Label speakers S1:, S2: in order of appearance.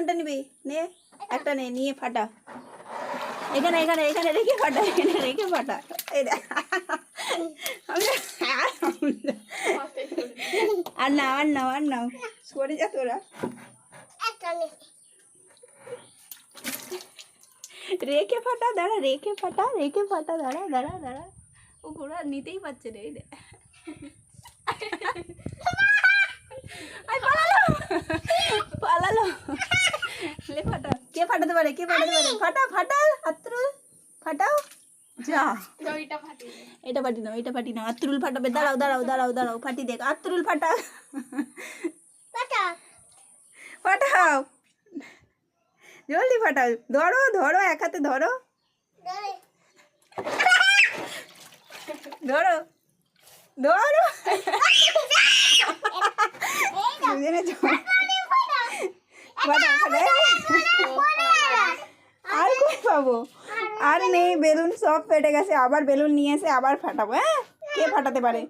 S1: কোনটা নিবি? নে একটা নে, নিয়ে ফাটা। এখানে এখানে এখানে রেখে ফাটা, এখানে রেখে ফাটা। এই দেখ আর নাও আর নাও আর নাও, সরে যা তোরা। রেখে ফাটা, দাঁড়া রেখে ফাটা, রেখে ফাটা, দাঁড়া দাঁড়া দাঁড়া। ও ঘোড়া নিতেই পারছে রে। পালালো পালালো। লে ফাটা, কে ফাটাতে পারে, কে ফাটাতে পারে? ফাটা ফাটা আত্রুল ফাটাও। যা এটা ফাটি নাও, এটা ফাটি নাও। আত্রুল ফাটাবে, দাঁড়াও দাঁড়াও দাঁড়াও দাঁড়াও, ফাটি দেখ। আত্রুল ফাটা, ফাটাও জলদি ফাটাও। ধরো ধরো, এক হাতে ধরো ধরো ধরো। আর কই পাবো? আর নেই, বেলুন সব ফেটে গেছে। আবার বেলুন নিয়ে এসে আবার ফাটাবো। হ্যাঁ, কে ফাটাতে পারে?